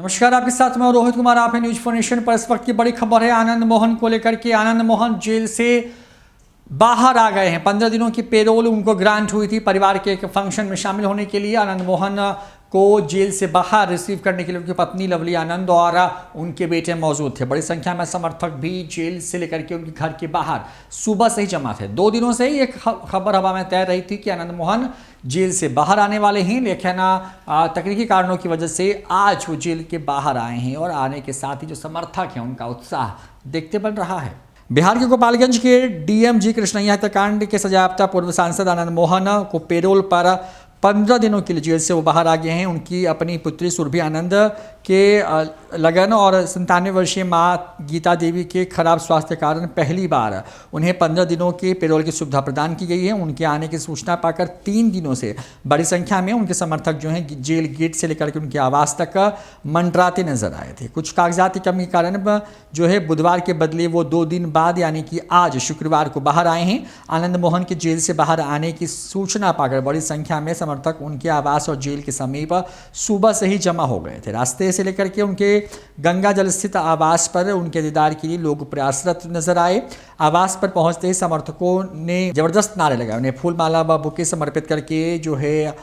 नमस्कार, आपके साथ मैं रोहित कुमार। आप है न्यूज फॉर नेशन पर। इस वक्त की बड़ी खबर है आनंद मोहन को लेकर के। आनंद मोहन जेल से बाहर आ गए हैं। 15 दिनों की पेरोल उनको ग्रांट हुई थी परिवार के एक फंक्शन में शामिल होने के लिए। आनंद मोहन को जेल से बाहर रिसीव करने के लिए उनकी पत्नी लवली आनंद और उनके बेटे मौजूद थे। बड़ी संख्या में समर्थक भी जेल से लेकर के उनके घर के बाहर सुबह से ही जमा थे। 2 दिनों से ही एक खबर हवा में तैर रही थी कि आनंद मोहन जेल से बाहर आने वाले हैं, लेकिन तकनीकी कारणों की वजह से आज वो जेल के बाहर आए हैं और आने के साथ ही जो समर्थक हैं उनका उत्साह देखते बन रहा है। बिहार के गोपालगंज के डीएम जी कृष्णैया हत्याकांड के सजायाफ्ता पूर्व सांसद आनंद मोहन को पेरोल पर 15 दिनों के लिए जेल से वो बाहर आ गए हैं। उनकी अपनी पुत्री सुरभि आनंद के लगन और 97 वर्षीय मां गीता देवी के खराब स्वास्थ्य के कारण पहली बार उन्हें 15 दिनों के पेरोल की सुविधा प्रदान की गई है। उनके आने की सूचना पाकर 3 दिनों से बड़ी संख्या में उनके समर्थक जो हैं जेल गेट से लेकर के उनके आवास तक मंडराते नजर आए थे। कुछ कागजात की कमी के कारण जो है बुधवार के बदले वो 2 दिन बाद यानी कि आज शुक्रवार को बाहर आए हैं। आनंद मोहन के जेल से बाहर आने की सूचना पाकर बड़ी संख्या में समर्थक उनके आवास और जेल के समीप सुबह से ही जमा हो गए थे। रास्ते से लेकर के उनके गंगा जल स्थित आवास पर उनके दीदार के लिए लोग प्रयासरत नजर आए। आवास पर पहुंचते ही समर्थकों ने जबरदस्त नारे लगाए, उन्हें फूल माला व बुके समर्पित करके जो है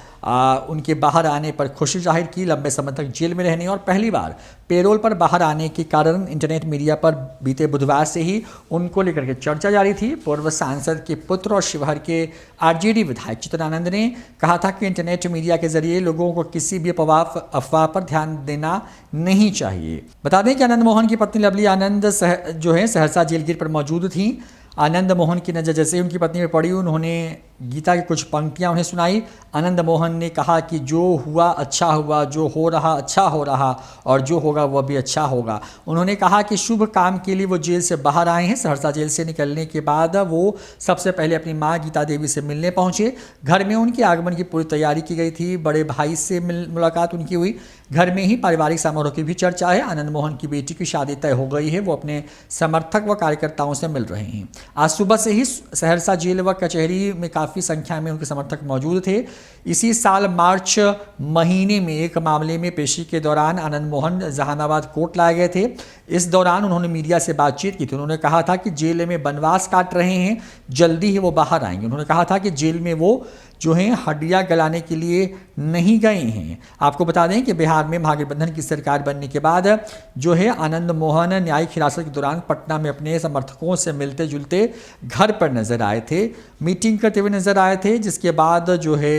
उनके बाहर आने पर खुशी जाहिर की। लंबे समय तक जेल में रहने और पहली बार पेरोल पर बाहर आने के कारण इंटरनेट मीडिया पर बीते बुधवार से ही उनको लेकर के चर्चा जारी थी। पूर्व सांसद के पुत्र और शिवहर के आरजेडी विधायक चित्रानंद ने कहा था कि इंटरनेट मीडिया के जरिए लोगों को किसी भी अफवाह पर ध्यान देना नहीं चाहिए। बता दें कि आनंद मोहन की पत्नी लवली आनंद जो है सहरसा जेल गेट पर मौजूद थी। आनंद मोहन की नज़र जैसे ही उनकी पत्नी में पड़ी, उन्होंने गीता की कुछ पंक्तियां उन्हें सुनाई। आनंद मोहन ने कहा कि जो हुआ अच्छा हुआ, जो हो रहा अच्छा हो रहा और जो होगा वह भी अच्छा होगा। उन्होंने कहा कि शुभ काम के लिए वो जेल से बाहर आए हैं। सहरसा जेल से निकलने के बाद वो सबसे पहले अपनी मां गीता देवी से मिलने पहुंचे। घर में उनके आगमन की पूरी तैयारी की गई थी। बड़े भाई से मुलाकात उनकी हुई। घर में ही पारिवारिक समारोह की भी चर्चा है। आनंद मोहन की बेटी की शादी तय हो गई है। वो अपने समर्थक व कार्यकर्ताओं से मिल रहे हैं। आज सुबह से ही सहरसा जेल व कचहरी में काफ़ी संख्या में उनके समर्थक मौजूद थे। इसी साल मार्च महीने में एक मामले में पेशी के दौरान आनंद मोहन जहानाबाद कोर्ट लाए गए थे। इस दौरान उन्होंने मीडिया से बातचीत की थी। उन्होंने कहा था कि जेल में बनवास काट रहे हैं, जल्दी ही वो बाहर आएंगे। उन्होंने कहा था कि जेल में वो जो हैं हड्डियां गलाने के लिए नहीं गए हैं। आपको बता दें कि बिहार में महागठबंधन की सरकार बनने के बाद जो है आनंद मोहन न्यायिक हिरासत के दौरान पटना में अपने समर्थकों से मिलते जुलते घर पर नजर आए थे, मीटिंग करते हुए नजर आए थे, जिसके बाद जो है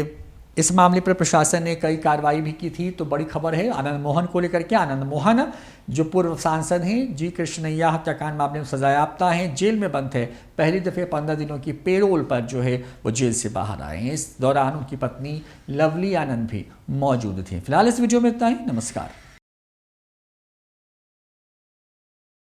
इस मामले पर प्रशासन ने कई कार्रवाई भी की थी। तो बड़ी खबर है आनंद मोहन को लेकर के। आनंद मोहन जो पूर्व सांसद हैं, जी कृष्णैया हत्याकांड मामले में सजायाफ्ता हैं, जेल में बंद थे। पहली दफ़े 15 दिनों की पेरोल पर जो है वो जेल से बाहर आए हैं। इस दौरान उनकी पत्नी लवली आनंद भी मौजूद थी। फिलहाल इस वीडियो में इतना ही। नमस्कार।